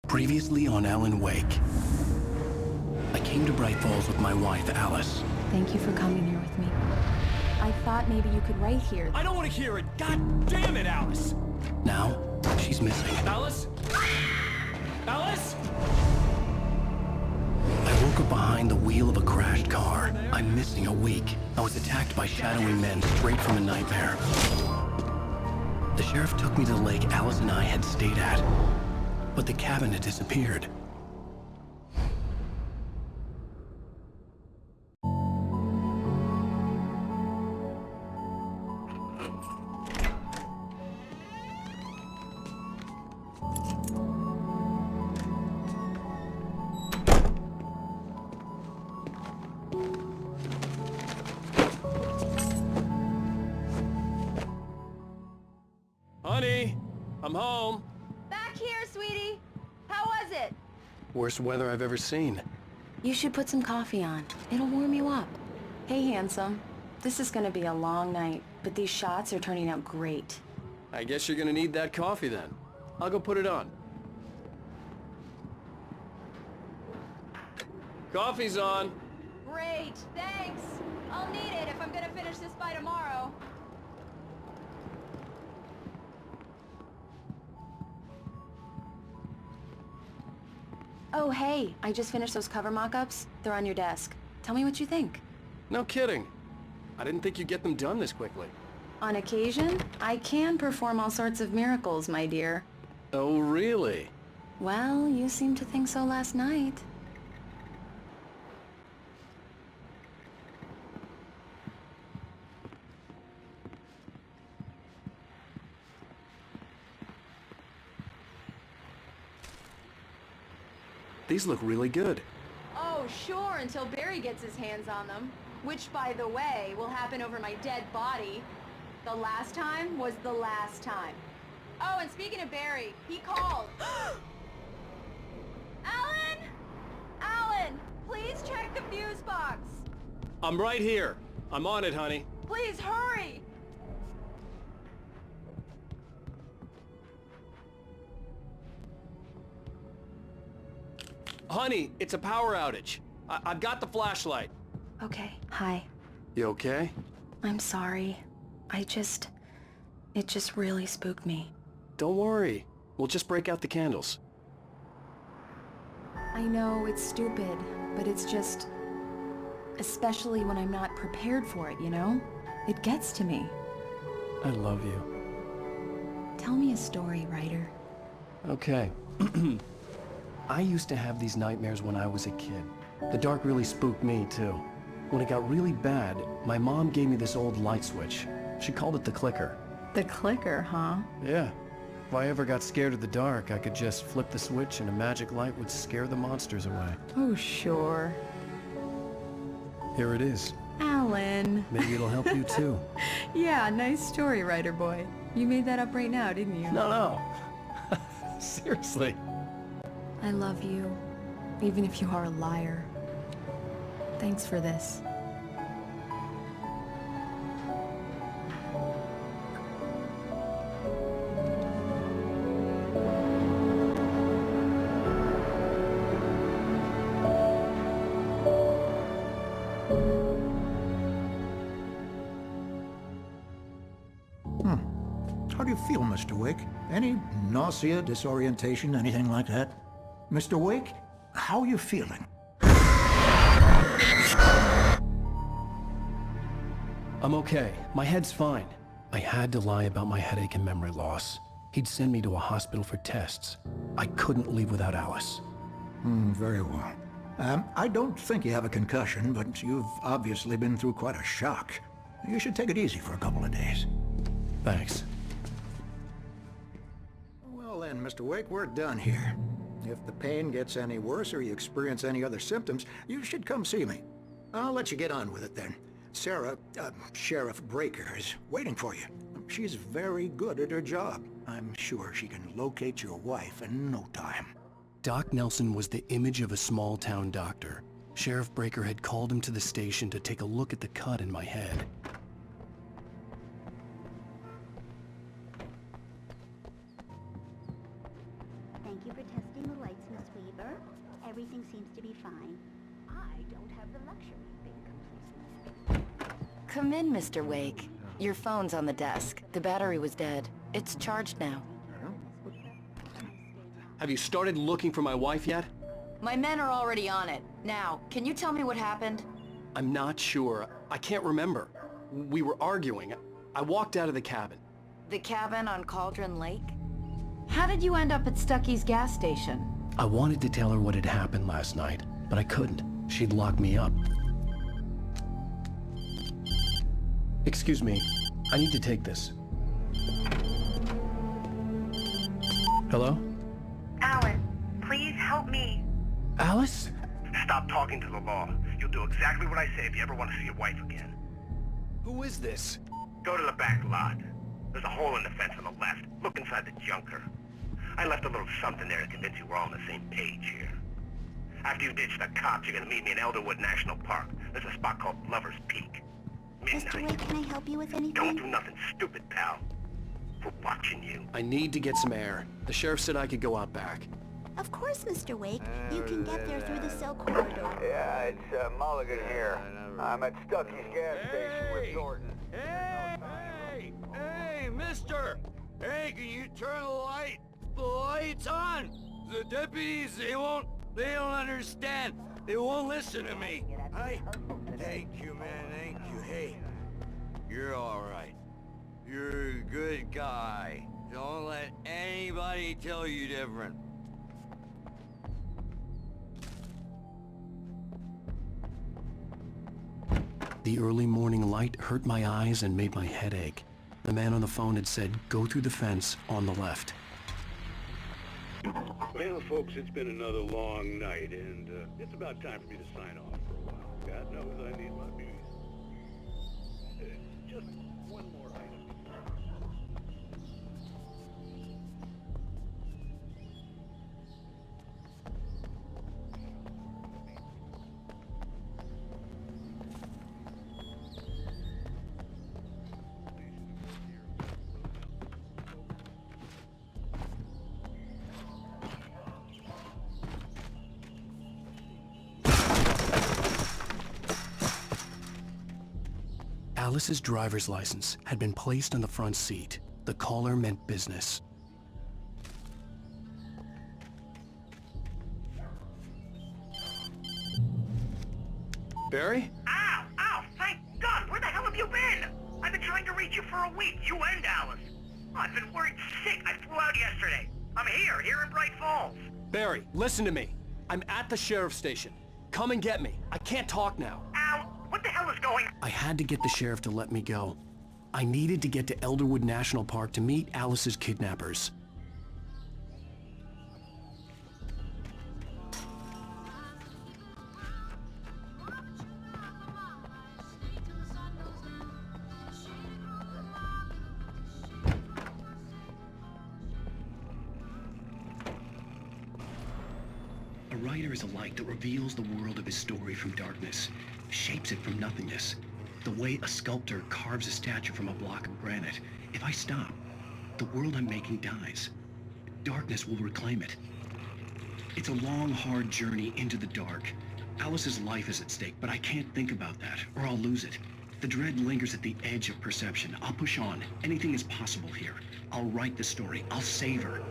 Previously on Alan Wake. I came to Bright Falls with my wife, Alice. Thank you for coming here with me. I thought maybe you could write here. I don't want to hear it! God damn it, Alice! Now, she's missing. Alice? Alice? I woke up behind the wheel of a crashed car. I'm missing a week. I was attacked by shadowy men straight from a nightmare. The sheriff took me to the lake Alice and I had stayed at, but the cabin had disappeared. Honey, I'm home. Back here, sweetie. How was it? Worst weather I've ever seen. You should put some coffee on. It'll warm you up. Hey, handsome. This is gonna be a long night, but these shots are turning out great. I guess you're gonna need that coffee then. I'll go put it on. Coffee's on. Great, thanks. I'll need it if I'm gonna finish this by tomorrow. Oh, hey, I just finished those cover mock-ups. They're on your desk. Tell me what you think. No kidding. I didn't think you'd get them done this quickly. On occasion, I can perform all sorts of miracles, my dear. Oh, really? Well, you seemed to think so last night. These look really good. Oh, sure, until Barry gets his hands on them. Which, by the way, will happen over my dead body. The last time was the last time. Oh, and speaking of Barry, he called. Alan! Alan, please check the fuse box. I'm right here. I'm on it, honey. Please hurry! Honey, it's a power outage. I've got the flashlight. Okay, hi. You okay? I'm sorry. It just really spooked me. Don't worry. We'll just break out the candles. I know it's stupid, but it's just... especially when I'm not prepared for it, you know? It gets to me. I love you. Tell me a story, writer. Okay. I used to have these nightmares when I was a kid. The dark really spooked me, too. When it got really bad, my mom gave me this old light switch. She called it the clicker. The clicker, huh? Yeah. If I ever got scared of the dark, I could just flip the switch and a magic light would scare the monsters away. Oh, sure. Here it is. Alan. Maybe it'll help you, too. Yeah, nice story, writer boy. You made that up right now, didn't you? No. Seriously. I love you, even if you are a liar. Thanks for this. How do you feel, Mr. Wake? Any nausea, disorientation, anything like that? Mr. Wake, how are you feeling? I'm okay. My head's fine. I had to lie about my headache and memory loss. He'd send me to a hospital for tests. I couldn't leave without Alice. Very well. I don't think you have a concussion, but you've obviously been through quite a shock. You should take it easy for a couple of days. Thanks. Well then, Mr. Wake, we're done here. If the pain gets any worse or you experience any other symptoms, you should come see me. I'll let you get on with it then. Sarah, Sheriff Breaker, is waiting for you. She's very good at her job. I'm sure she can locate your wife in no time. Doc Nelson was the image of a small-town doctor. Sheriff Breaker had called him to the station to take a look at the cut in my head. Thank you for testing the lights Everything seems to be fine. I don't have the luxury of being complacent. Come in, Mr. Wake. Your phone's on the desk. The battery was dead. It's charged now. Have you started looking for my wife yet? My men are already on it. Now, can you tell me what happened? I'm not sure. I can't remember. We were arguing. I walked out of the cabin. The cabin on Cauldron Lake? How did you end up at Stucky's gas station? I wanted to tell her what had happened last night, but I couldn't. She'd lock me up. Excuse me. I need to take this. Hello? Alan, please help me. Alice? Stop talking to the law. You'll do exactly what I say if you ever want to see your wife again. Who is this? Go to the back lot. There's a hole in the fence on the left. Look inside the junker. I left a little something there to convince you we're all on the same page here. After you ditch the cops, you're gonna meet me in Elderwood National Park. There's a spot called Lover's Peak. Mr. Midnight. Wake, can I help you with anything? Don't do nothing stupid, pal. We're watching you. I need to get some air. The sheriff said I could go out back. Of course, Mr. Wake. You can get there through the cell corridor. Yeah, it's Mulligan here. I'm at Stucky's gas station with Thornton. Hey, mister! Hey, can you turn the light? The light's on! The deputies, they don't understand. They won't listen to me. Thank you, man, thank you. Hey, you're all right. You're a good guy. Don't let anybody tell you different. The early morning light hurt my eyes and made my head ache. The man on the phone had said, go through the fence on the left. Well, folks, it's been another long night, and it's about time for me to sign off for a while. God knows I need my beauties. Just one more item. Alice's driver's license had been placed on the front seat. The caller meant business. Barry? Ow! Ow! Thank God! Where the hell have you been? I've been trying to reach you for a week, you and Alice. I've been worried sick. I flew out yesterday. I'm here in Bright Falls. Barry, listen to me. I'm at the sheriff's station. Come and get me. I can't talk now. Ow! What the hell is going on? I had to get the sheriff to let me go. I needed to get to Elderwood National Park to meet Alice's kidnappers. A writer is a light that reveals the world of his story from darkness, shapes it from nothingness. The way a sculptor carves a statue from a block of granite. If I stop, the world I'm making dies. Darkness will reclaim it. It's a long, hard journey into the dark. Alice's life is at stake, but I can't think about that, or I'll lose it. The dread lingers at the edge of perception. I'll push on. Anything is possible here. I'll write the story. I'll save her.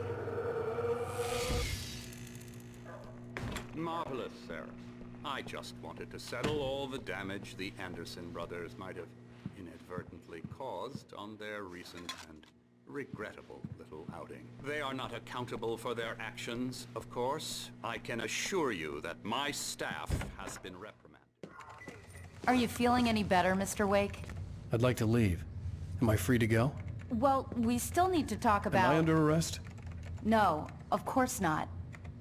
Marvelous, Sarah. I just wanted to settle all the damage the Anderson brothers might have inadvertently caused on their recent and regrettable little outing. They are not accountable for their actions, of course. I can assure you that my staff has been reprimanded. Are you feeling any better, Mr. Wake? I'd like to leave. Am I free to go? Well, we still need to talk about... Am I under arrest? No, of course not.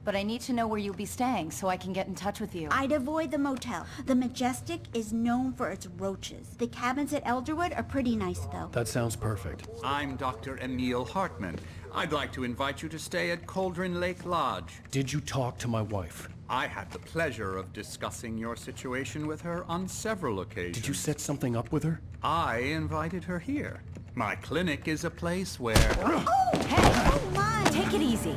But I need to know where you'll be staying so I can get in touch with you. I'd avoid the motel. The Majestic is known for its roaches. The cabins at Elderwood are pretty nice, though. That sounds perfect. I'm Dr. Emil Hartman. I'd like to invite you to stay at Cauldron Lake Lodge. Did you talk to my wife? I had the pleasure of discussing your situation with her on several occasions. Did you set something up with her? I invited her here. My clinic is a place where... Oh! Hey! Oh, my! Take it easy.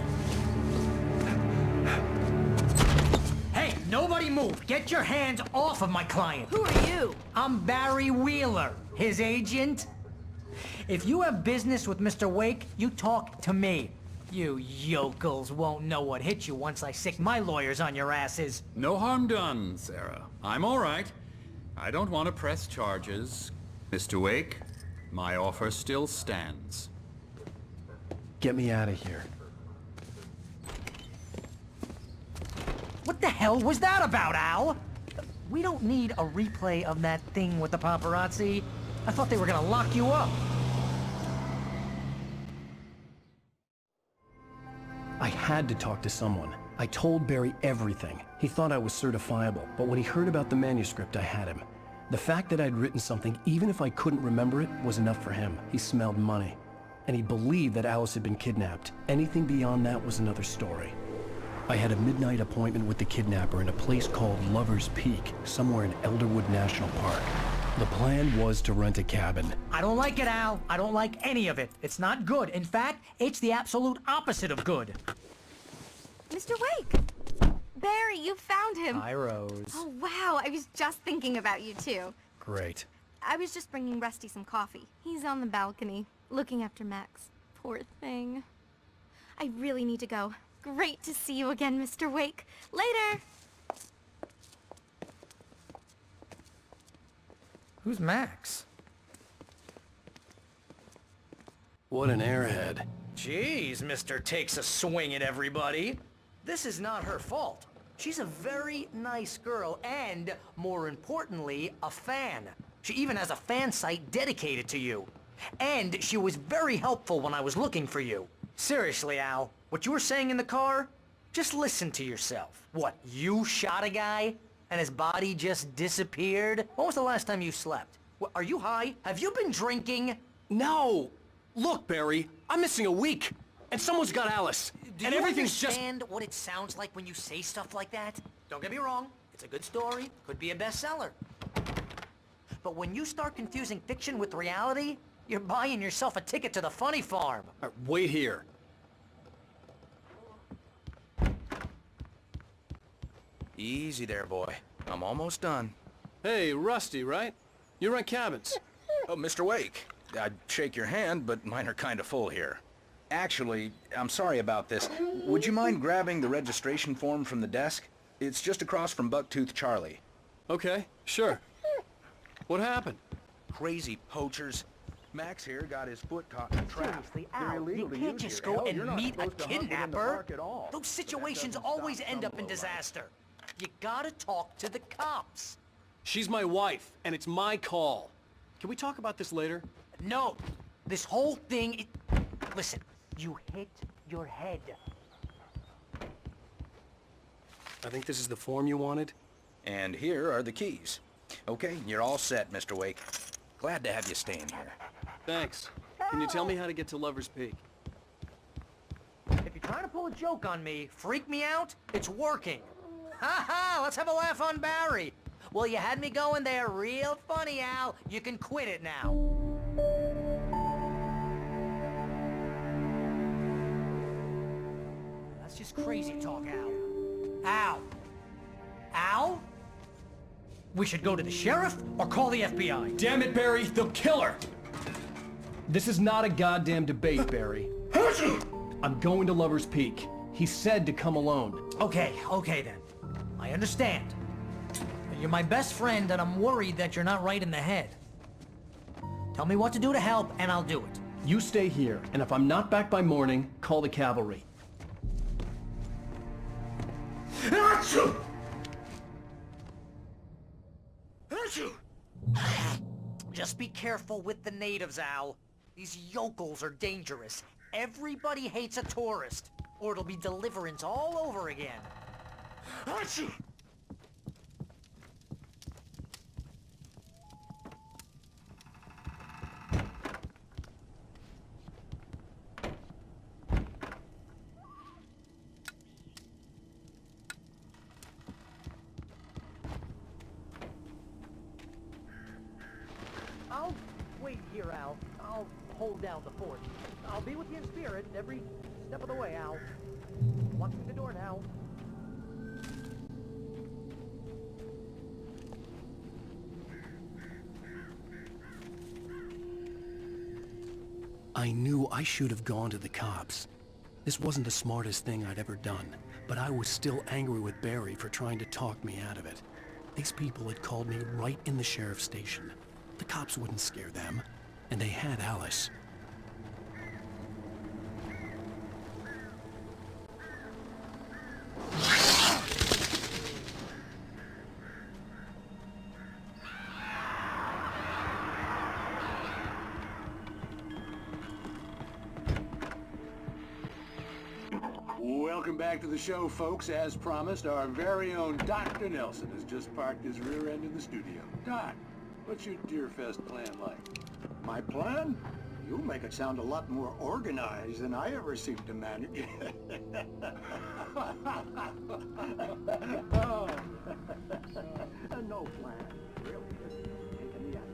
Everybody move! Get your hands off of my client! Who are you? I'm Barry Wheeler, his agent. If you have business with Mr. Wake, you talk to me. You yokels won't know what hit you once I sick my lawyers on your asses. No harm done, Sarah. I'm all right. I don't want to press charges. Mr. Wake, my offer still stands. Get me out of here. What the hell was that about, Al? We don't need a replay of that thing with the paparazzi. I thought they were gonna lock you up. I had to talk to someone. I told Barry everything. He thought I was certifiable, but when he heard about the manuscript, I had him. The fact that I'd written something, even if I couldn't remember it, was enough for him. He smelled money. And he believed that Alice had been kidnapped. Anything beyond that was another story. I had a midnight appointment with the kidnapper in a place called Lover's Peak, somewhere in Elderwood National Park. The plan was to rent a cabin. I don't like it, Al. I don't like any of it. It's not good. In fact, it's the absolute opposite of good. Mr. Wake! Barry, you found him. Hi, Rose. Oh, wow. I was just thinking about you, too. Great. I was just bringing Rusty some coffee. He's on the balcony, looking after Max. Poor thing. I really need to go. Great to see you again, Mr. Wake. Later! Who's Max? What an airhead. Jeez, Mr. Takes a swing at everybody. This is not her fault. She's a very nice girl and, more importantly, a fan. She even has a fan site dedicated to you. And she was very helpful when I was looking for you. Seriously, Al, what you were saying in the car? Just listen to yourself. What, you shot a guy? And his body just disappeared? When was the last time you slept? What, are you high? Have you been drinking? No! Look, Barry, I'm missing a week. And someone's got Alice. Do you understand what it sounds like when you say stuff like that? Don't get me wrong. It's a good story. Could be a bestseller. But when you start confusing fiction with reality, you're buying yourself a ticket to the funny farm. All right, wait here. Easy there, boy. I'm almost done. Hey, Rusty, right? You rent cabins. Oh, Mr. Wake. I'd shake your hand, but mine are kind of full here. Actually, I'm sorry about this. Would you mind grabbing the registration form from the desk? It's just across from Bucktooth Charlie. Okay, sure. What happened? Crazy poachers. Max here got his foot caught in a trap. Seriously, Al, you can't just go and meet a kidnapper. Those situations always end up in disaster. You gotta talk to the cops. She's my wife, and it's my call. Can we talk about this later? No. This whole thing... Listen, you hit your head. I think this is the form you wanted. And here are the keys. Okay, you're all set, Mr. Wake. Glad to have you staying here. Thanks. Can you tell me how to get to Lover's Peak? If you're trying to pull a joke on me, freak me out, it's working. Ha ha! Let's have a laugh on Barry. Well, you had me going there real funny, Al. You can quit it now. That's just crazy talk, Al. Al? Al? We should go to the sheriff or call the FBI. Damn it, Barry, they'll kill her! This is not a goddamn debate, Barry. I'm going to Lover's Peak. He said to come alone. Okay then. I understand. You're my best friend and I'm worried that you're not right in the head. Tell me what to do to help and I'll do it. You stay here, and if I'm not back by morning, call the cavalry. Just be careful with the natives, Al. These yokels are dangerous. Everybody hates a tourist, or it'll be Deliverance all over again. I'll wait here, Al. I'll hold down the fort. I'll be with you in spirit every step of the way, Al. Watching the door now. I knew I should have gone to the cops. This wasn't the smartest thing I'd ever done, but I was still angry with Barry for trying to talk me out of it. These people had called me right in the sheriff's station. The cops wouldn't scare them, and they had Alice. Welcome back to the show, folks. As promised, our very own Dr. Nelson has just parked his rear end in the studio. Doc, what's your Deerfest plan like? My plan? You make it sound a lot more organized than I ever seem to manage. Oh. No plan, really. Taking the act.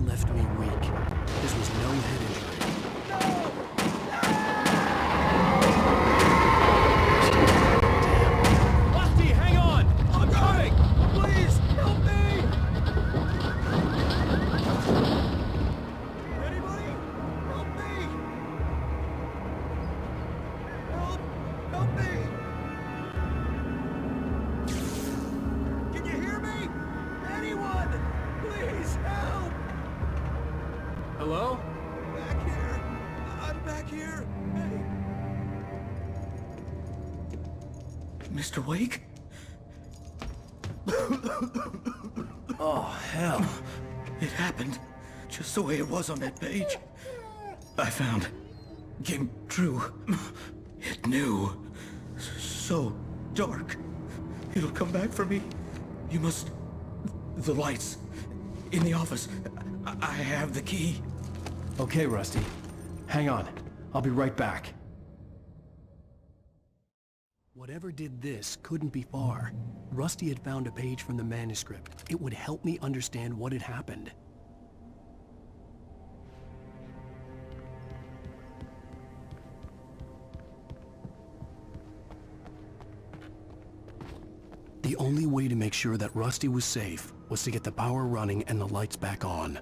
Left me weak. This was no head injury. Rusty, hang on! I'm coming! Please, help me! Anybody? Help me! Help me! Can you hear me? Anyone? Please, help! Hello? Back here! I'm back here! Hey! Mr. Wake? Oh, hell. It happened just the way it was on that page. I found. Came true. It knew. So dark. It'll come back for me. You must... The lights. In the office. I have the key. Okay, Rusty. Hang on. I'll be right back. Whatever did this couldn't be far. Rusty had found a page from the manuscript. It would help me understand what had happened. The only way to make sure that Rusty was safe was to get the power running and the lights back on.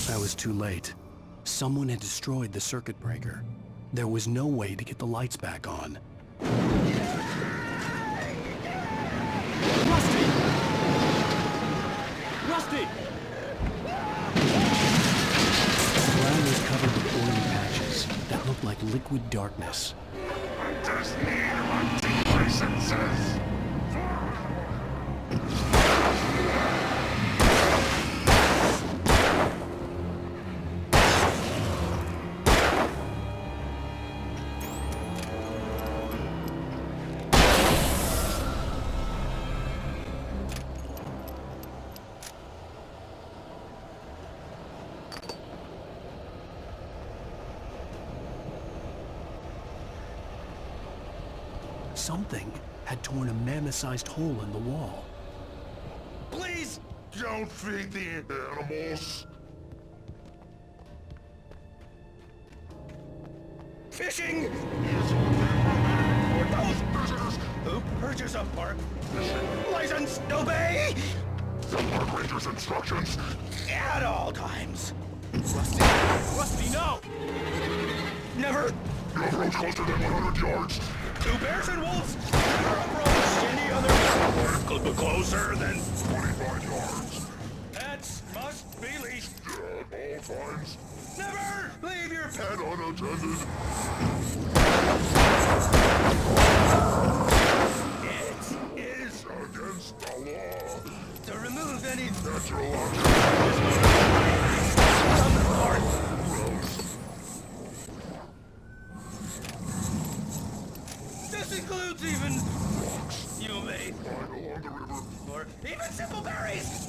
I was too late. Someone had destroyed the circuit breaker. There was no way to get the lights back on. Rusty! Rusty! The ground was covered with oily patches that looked like liquid darkness. Hunters here on deep licenses. Something had torn a mammoth-sized hole in the wall. Please! Don't feed the animals. Fishing! Who purges a park license? Obey! The park ranger's instructions. At all times. Rusty! Rusty, no! Never! You approach closer than 100 yards. 2 bears and wolves! Never approach any other closer than 25 yards. pets must be leashed. At all times. Never leave your pet And unattended. It is Against the law. to remove any Natural from the park. This includes even you may Along the river. or even simple berries.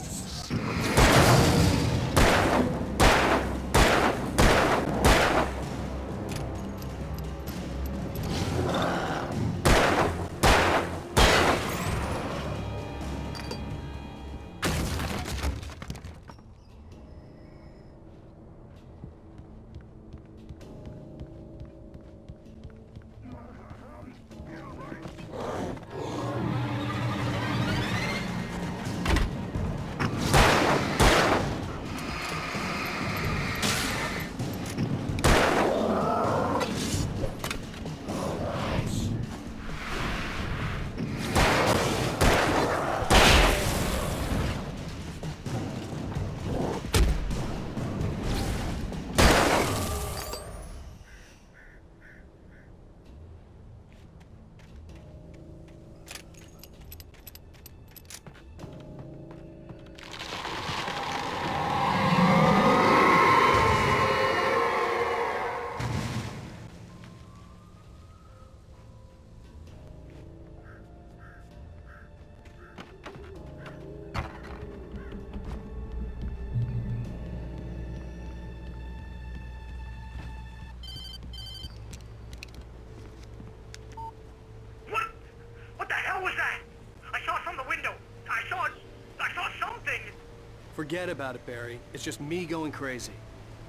Forget about it, Barry. It's just me going crazy.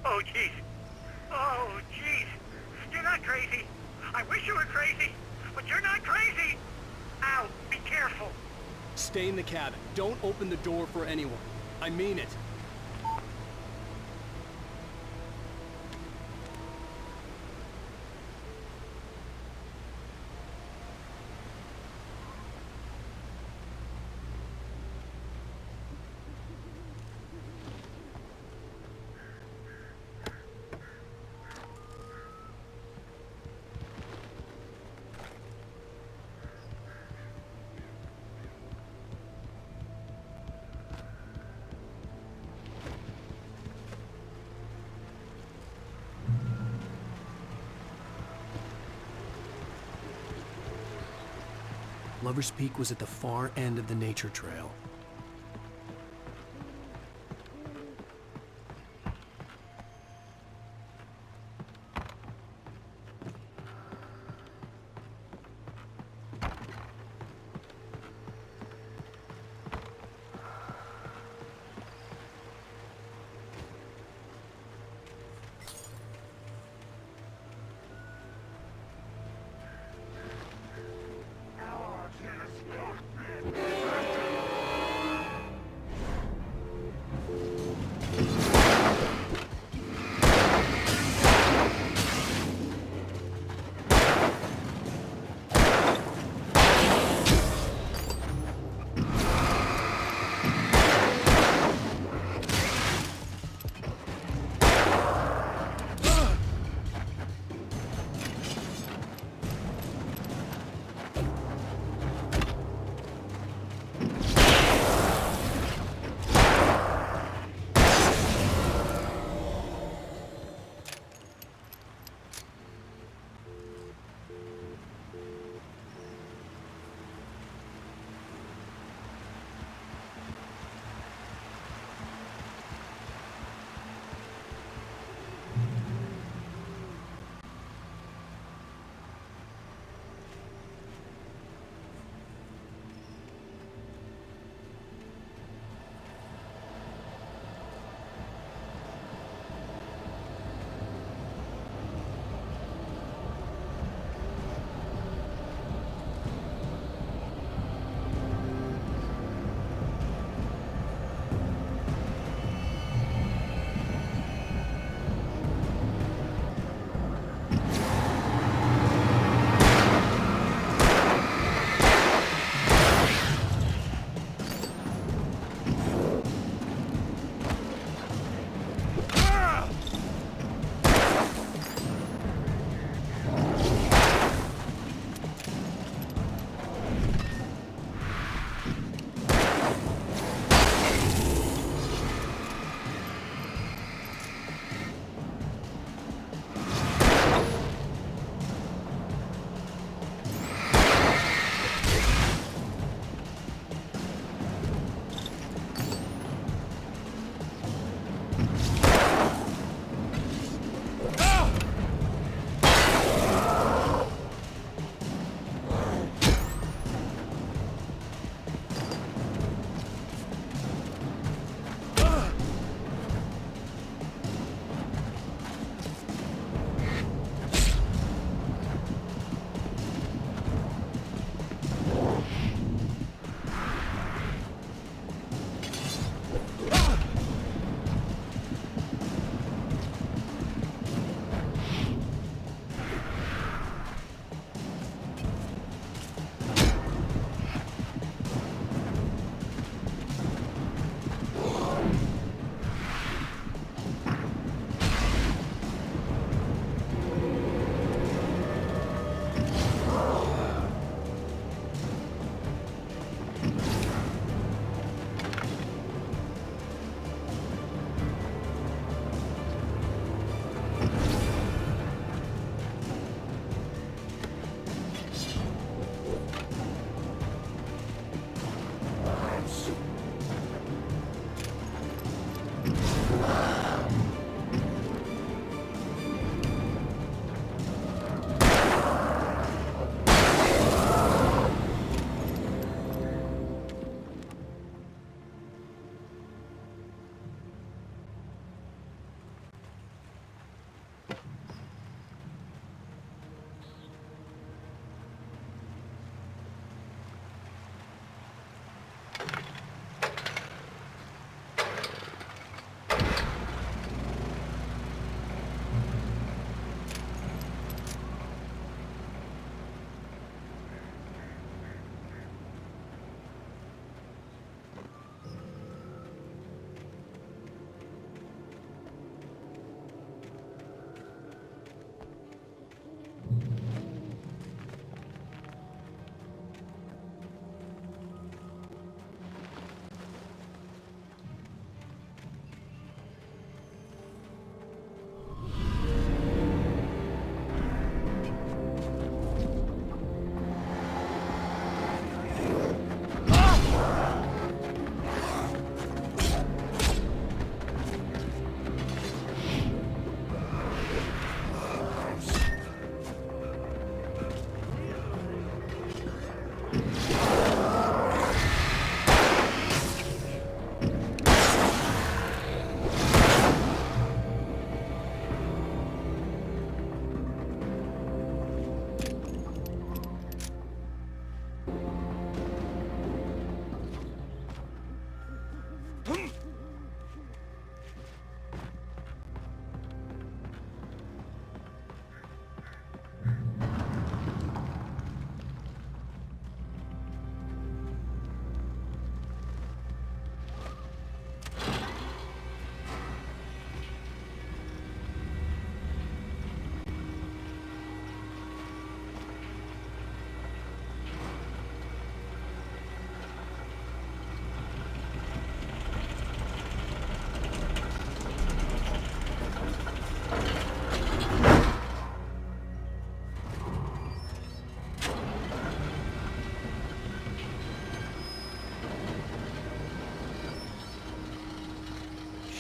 Oh, jeez. Oh, jeez. You're not crazy. I wish you were crazy, but you're not crazy. Ow, be careful. Stay in the cabin. Don't open the door for anyone. I mean it. Lover's Peak was at the far end of the nature trail.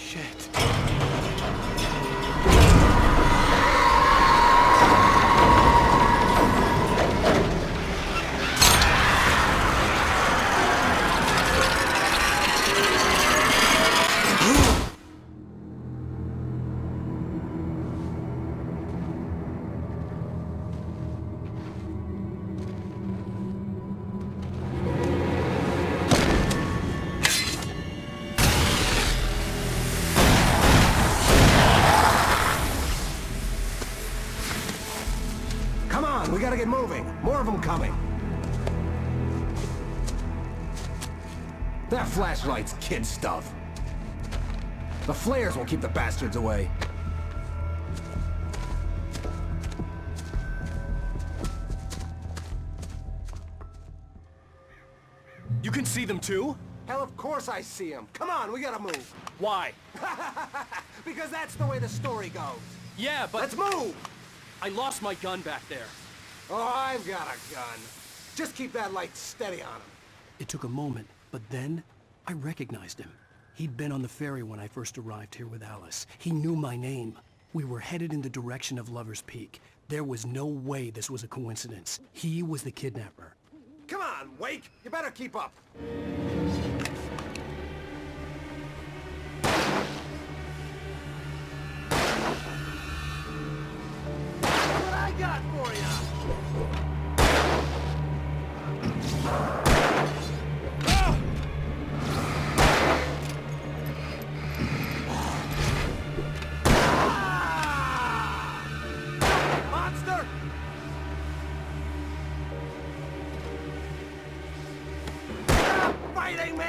Shit. We gotta get moving. More of them coming. That flashlight's kid stuff. The flares will keep the bastards away. You can see them too? Hell, of course I see them. Come on, we gotta move. Why? Because that's the way the story goes. Yeah, but... Let's move! I lost my gun back there. Oh, I've got a gun. Just keep that light steady on him. It took a moment, but then I recognized him. He'd been on the ferry when I first arrived here with Alice. He knew my name. We were headed in the direction of Lover's Peak. There was no way this was a coincidence. He was the kidnapper. Come on, Wake! You better keep up. What I got for ya? Monster! Stop fighting me!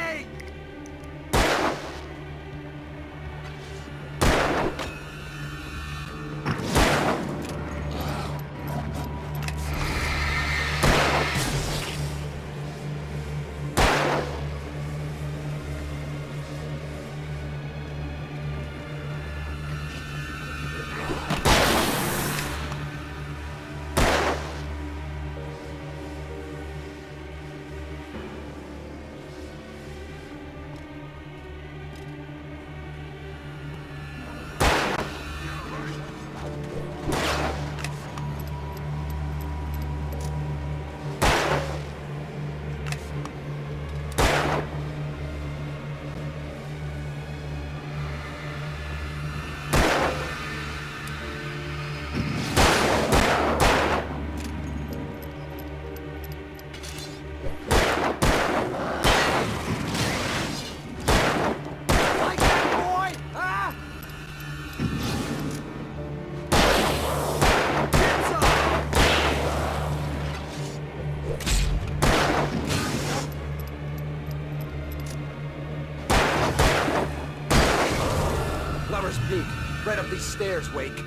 Peak. Right up these stairs, Wake.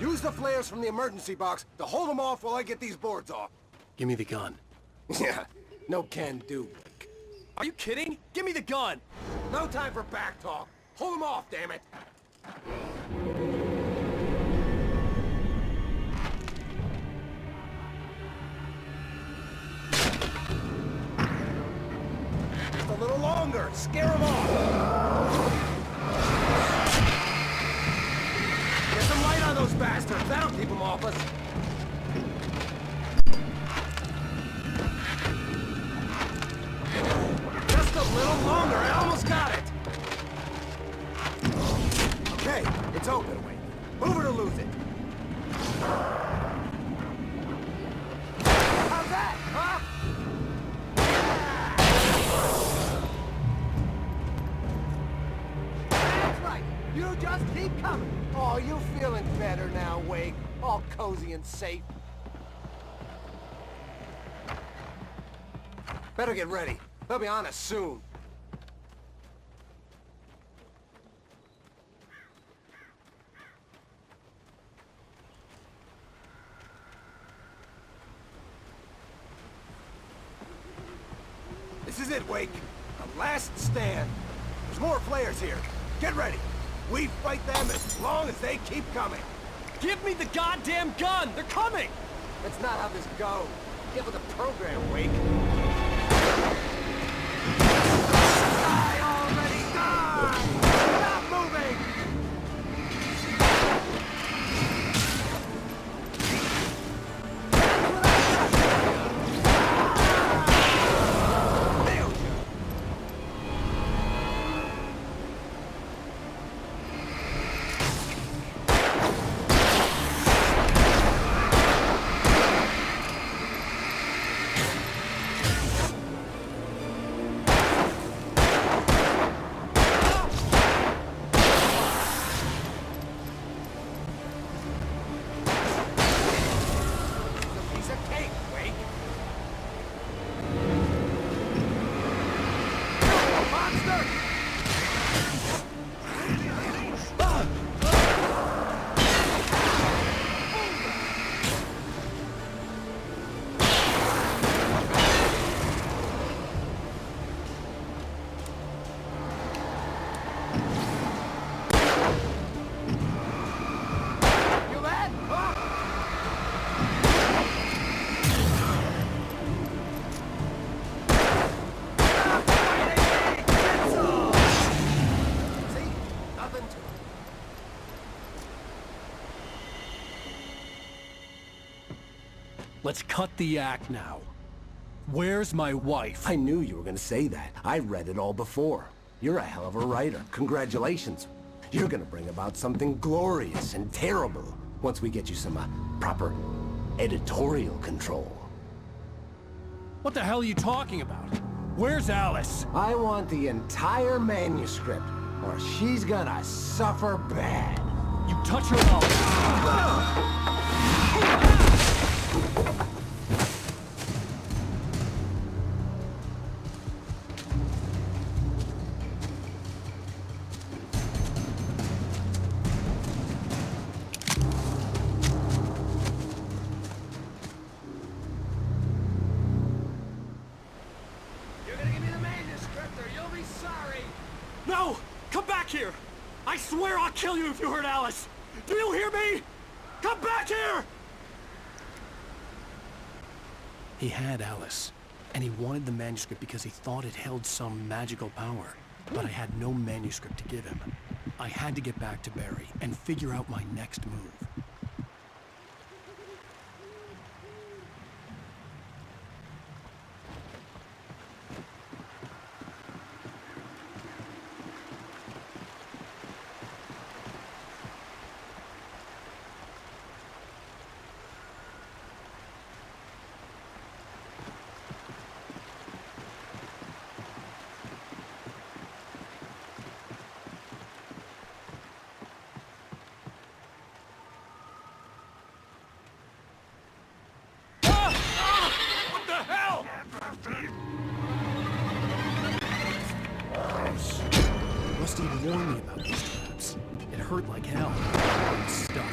Use the flares from the emergency box to hold them off while I get these boards off. Give me the gun. Yeah, no can do, Wake. Are you kidding? Give me the gun! No time for back talk. Hold them off, damn it! Just a little longer. Scare them off. Get some light on those bastards. That'll keep them off us. Just a little longer. I almost got it. Okay, it's open. Wait. Move it or lose it. How's that, huh? That's right. You just keep coming. Oh, you feeling better now, Wake? All cozy and safe. Better get ready. They'll be on us soon. This is it, Wake. The last stand. There's more flares here. Get ready. We fight them as long as they keep coming. Give me the goddamn gun! They're coming! That's not how this goes. Get with the program, Wake. Die already! Die! Stop moving! Let's cut the act now. Where's my wife? I knew you were gonna say that. I read it all before. You're a hell of a writer. Congratulations. You're gonna bring about something glorious and terrible once we get you some proper editorial control. What the hell are you talking about? Where's Alice? I want the entire manuscript, or she's gonna suffer bad. You touch her and I'll... No! Come back here! I swear I'll kill you if you hurt Alice! Do you hear me? Come back here! He had Alice, and he wanted the manuscript because he thought it held some magical power. But I had no manuscript to give him. I had to get back to Barry and figure out my next move. Must have warned me about these traps. It hurt like hell. I'm stuck.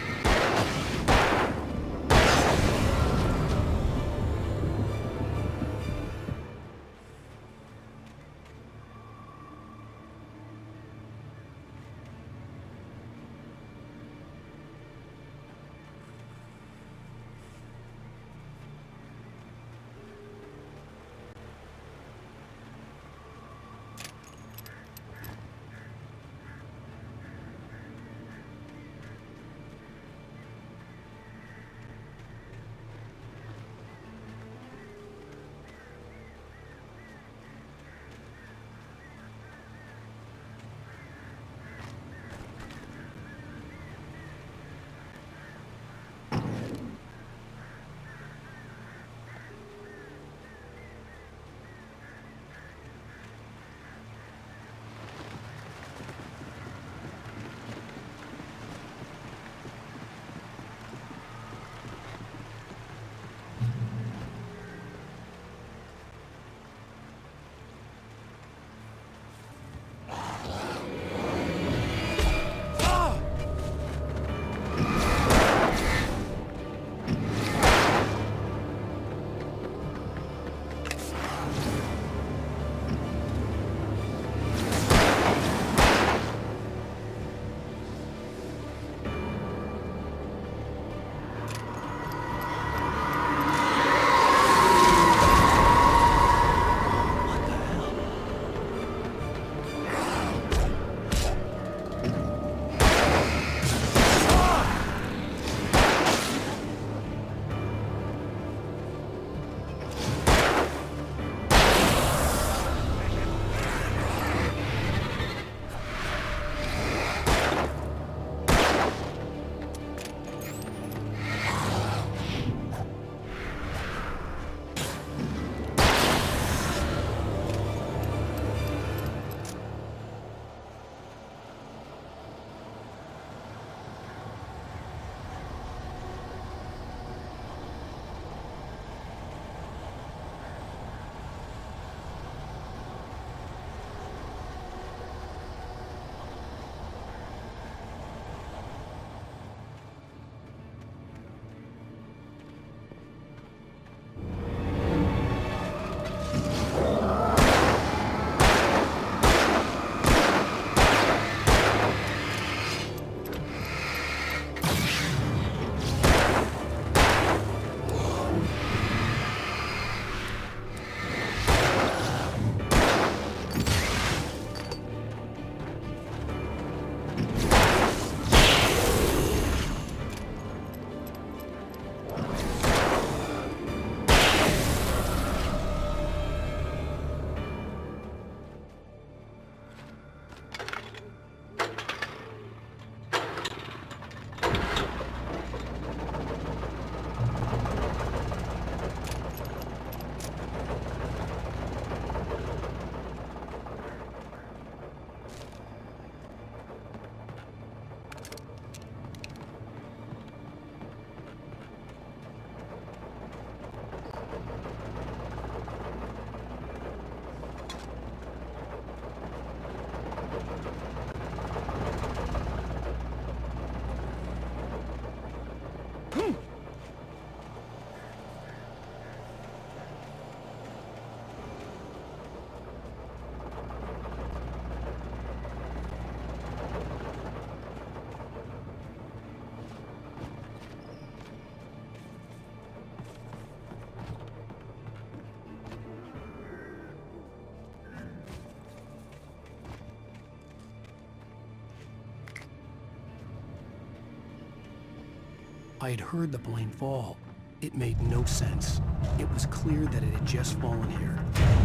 I had heard the plane fall. It made no sense. It was clear that it had just fallen here.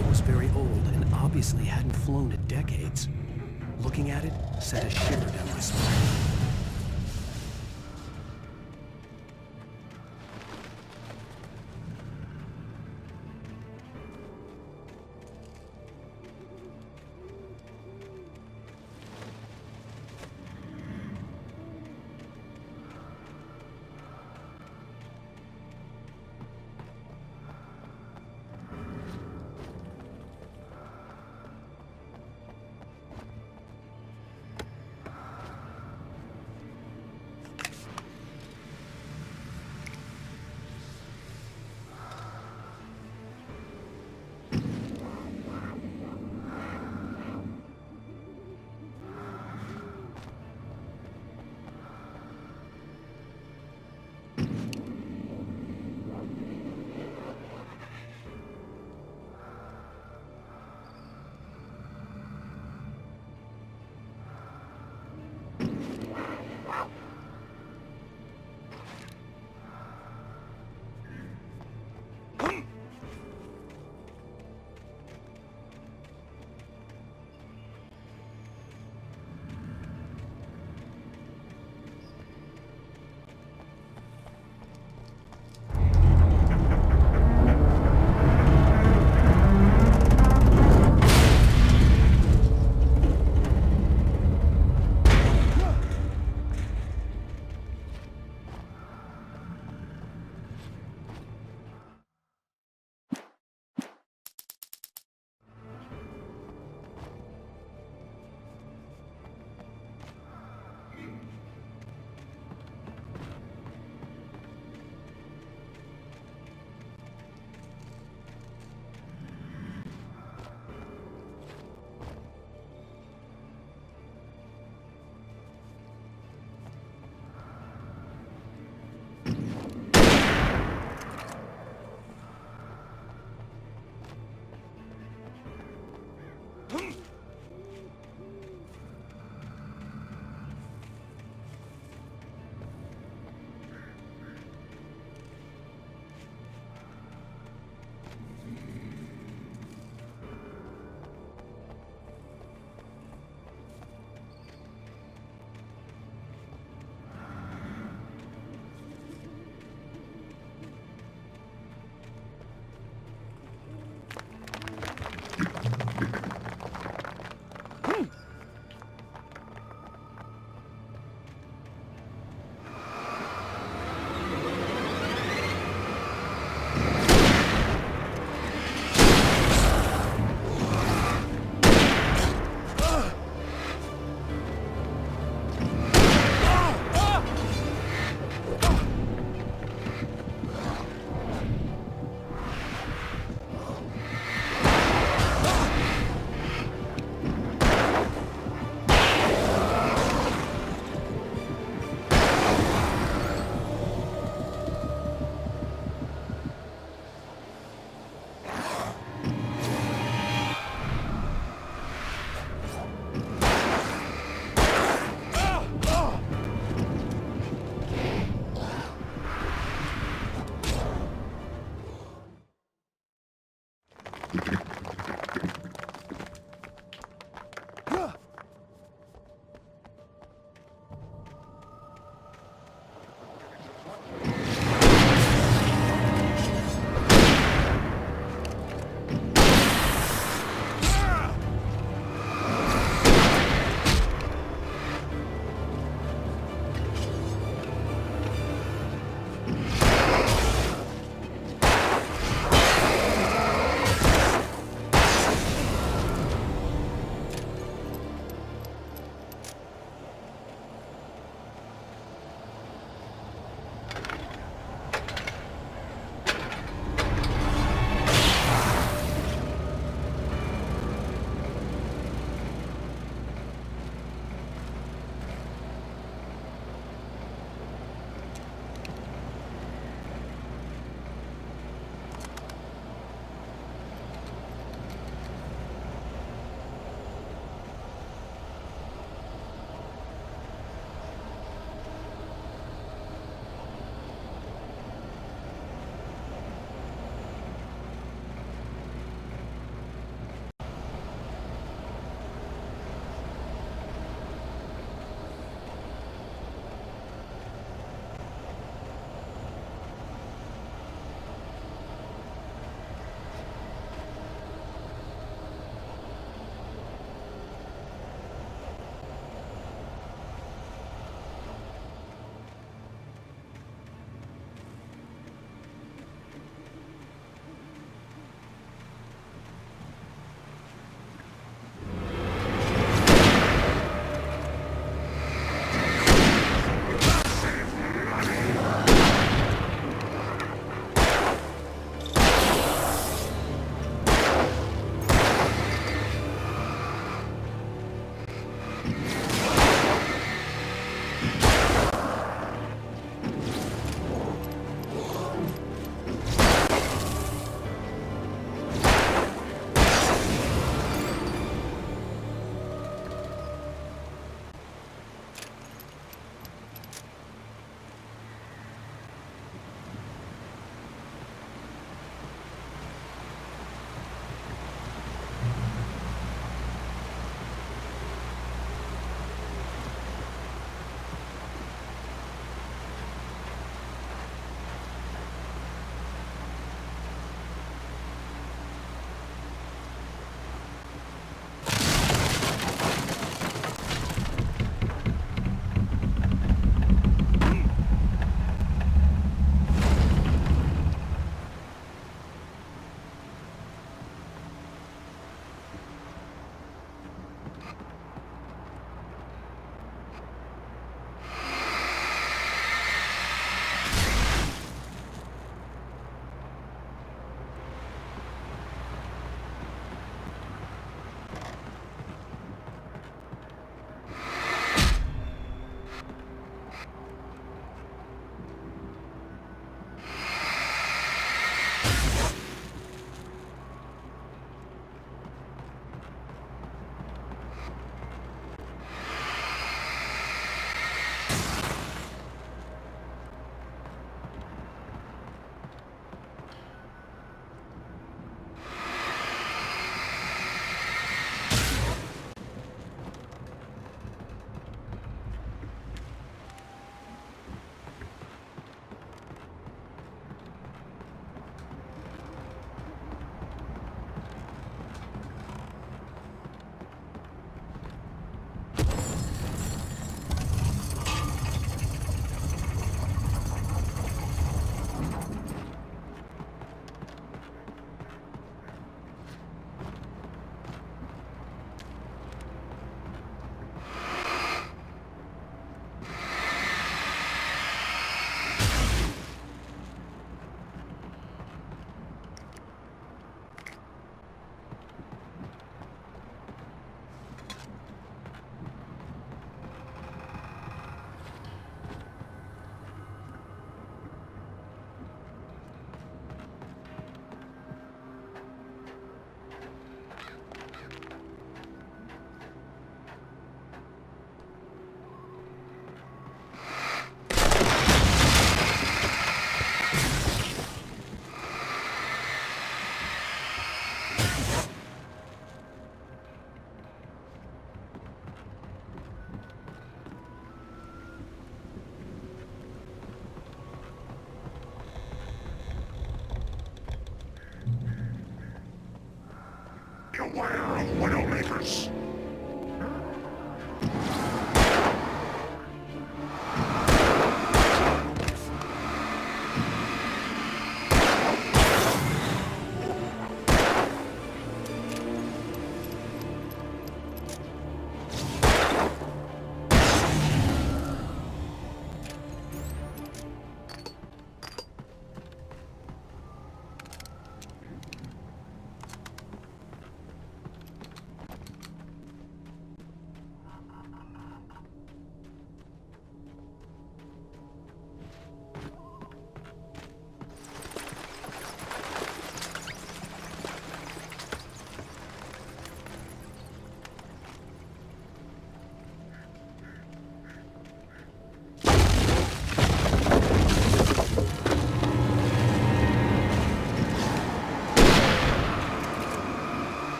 It was very old and obviously hadn't flown in decades. Looking at it sent a shiver down my spine.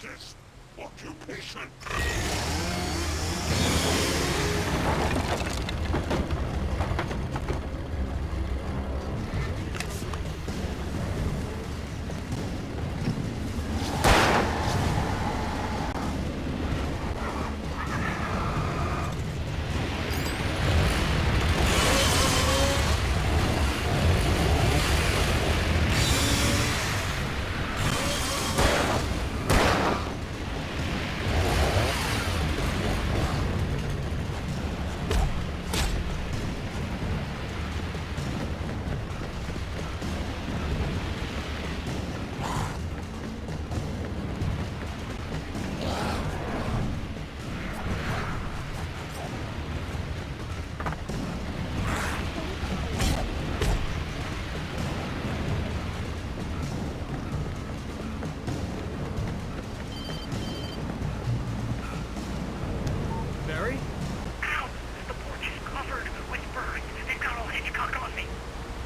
this occupation.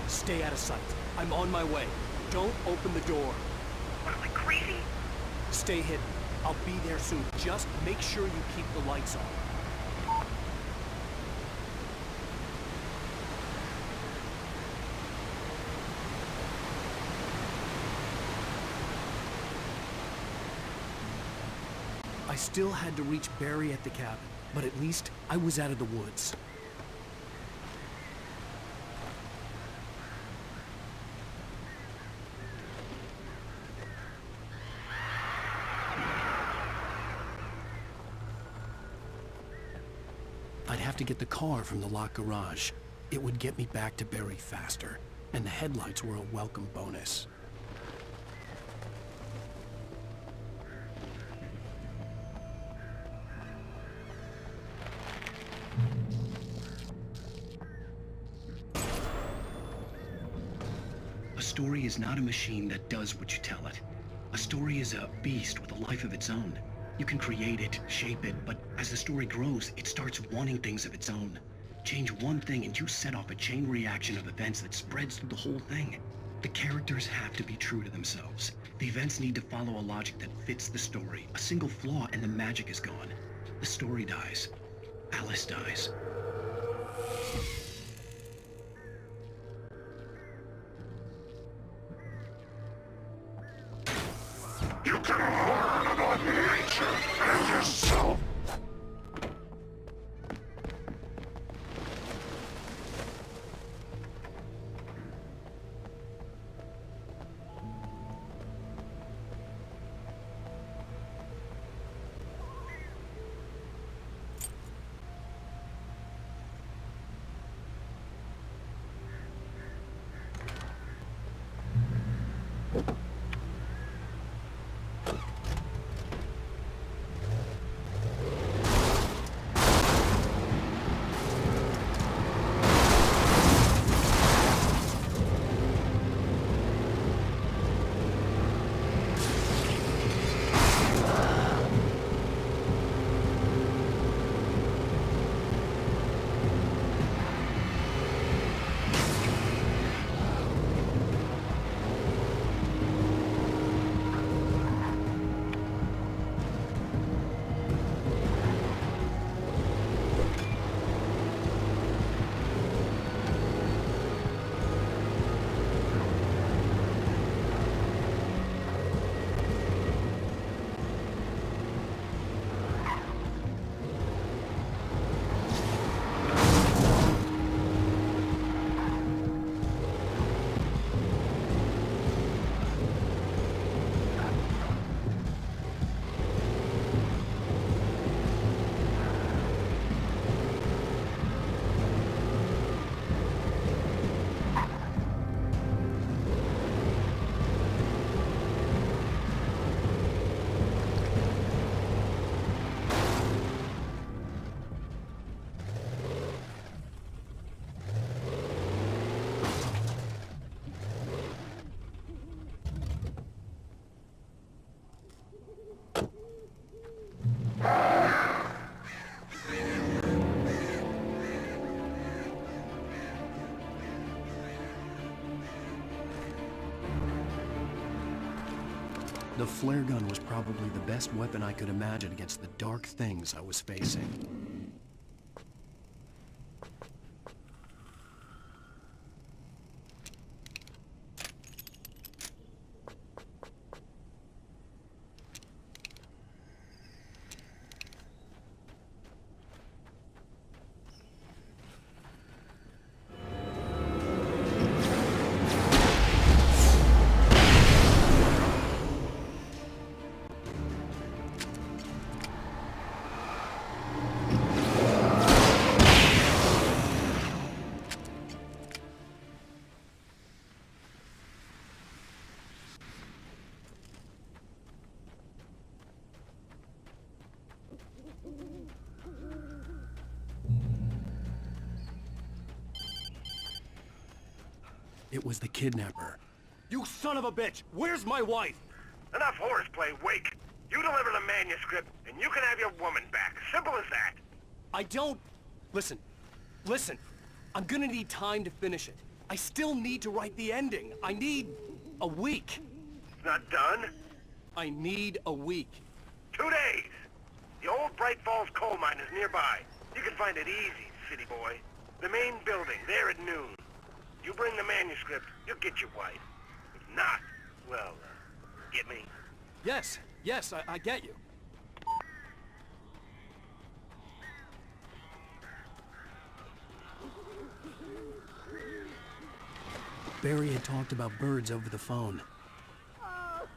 Stay out of sight. I'm on my way. Don't open the door. What, am I crazy? Stay hidden. I'll be there soon. Just make sure you keep the lights on. I still had to reach Barry at the cabin, but at least I was out of the woods. I'd have to get the car from the locked garage. It would get me back to Barry faster, and the headlights were a welcome bonus. A story is not a machine that does what you tell it. A story is a beast with a life of its own. You can create it, shape it, but as the story grows, it starts wanting things of its own. Change one thing and you set off a chain reaction of events that spreads through the whole thing. The characters have to be true to themselves. The events need to follow a logic that fits the story. A single flaw and the magic is gone. The story dies. Alice dies. You can learn about nature and yourself. The flare gun was probably the best weapon I could imagine against the dark things I was facing. It was the kidnapper. You son of a bitch! Where's my wife? Enough horseplay, Wake. You deliver the manuscript, and you can have your woman back. Simple as that. I don't... Listen. I'm gonna need time to finish it. I still need to write the ending. I need a week. It's not done? I need a week. 2 days. The old Bright Falls coal mine is nearby. You can find it easy, city boy. The main building, there at noon. You bring the manuscript, you'll get your wife. If not, well, get me? Yes, I get you. Barry had talked about birds over the phone. Ow,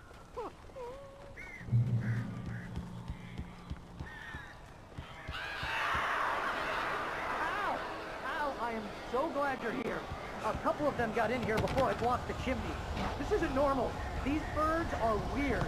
I am so glad you're here. A couple of them got in here before I blocked the chimney. This isn't normal. These birds are weird.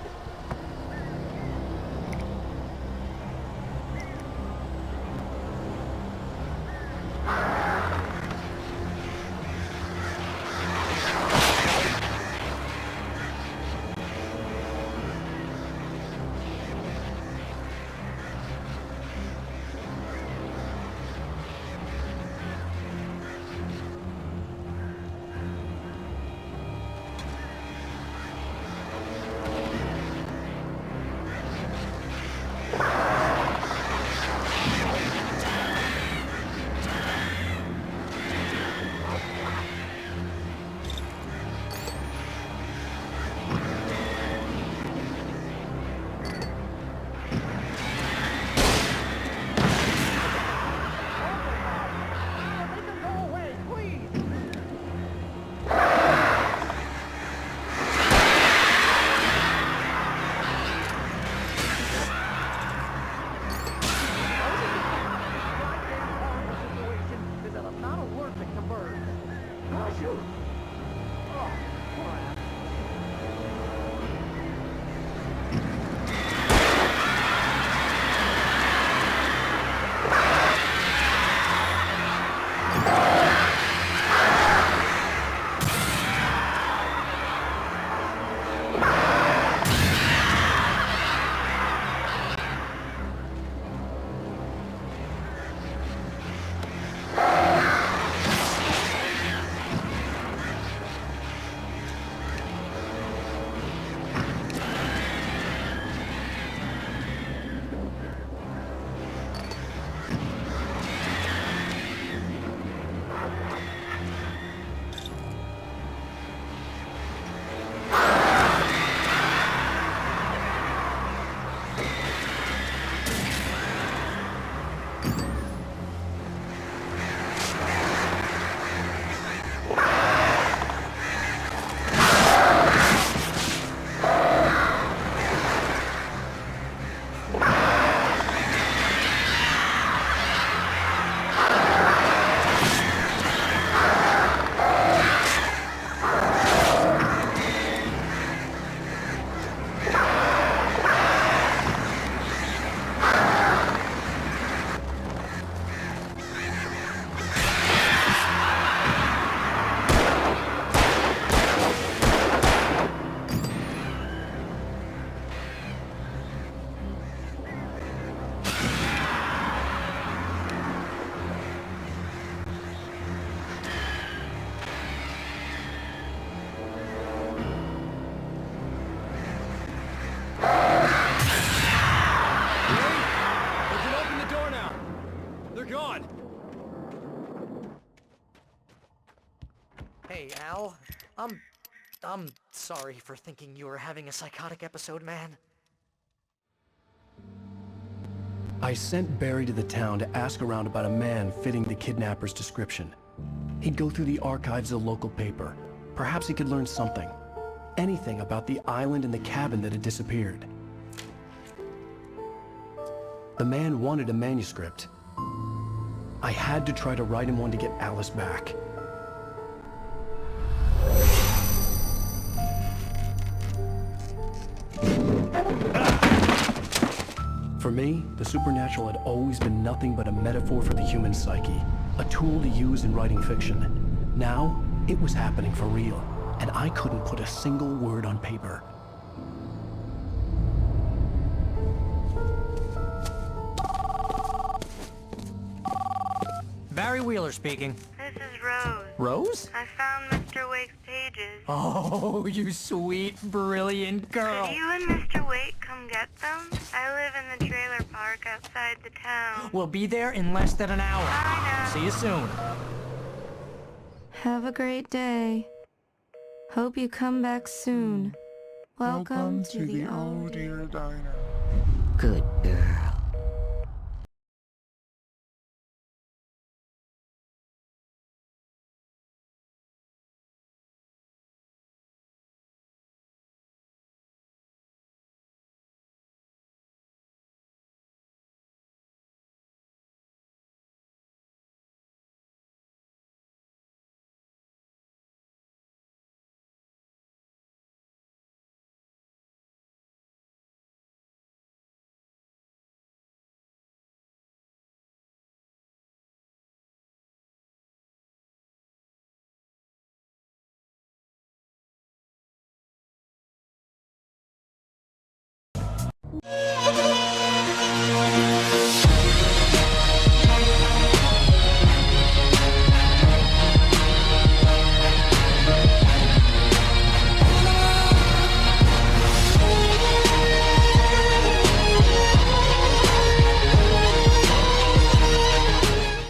Al. I'm sorry for thinking you were having a psychotic episode, man. I sent Barry to the town to ask around about a man fitting the kidnapper's description. He'd go through the archives of the local paper. Perhaps he could learn something. Anything about the island and the cabin that had disappeared. The man wanted a manuscript. I had to try to write him one to get Alice back. For me, the supernatural had always been nothing but a metaphor for the human psyche, a tool to use in writing fiction. Now, it was happening for real, and I couldn't put a single word on paper. Barry Wheeler speaking. This is Rose. Rose? I found Mr. Wake's pages. Oh, you sweet, brilliant girl. Could you and Mr. Wake come get them? I live in the trailer park outside the town. We'll be there in less than an hour. I know. See you soon. Have a great day. Hope you come back soon. Welcome to the Oh Dear Diner. Good girl. day.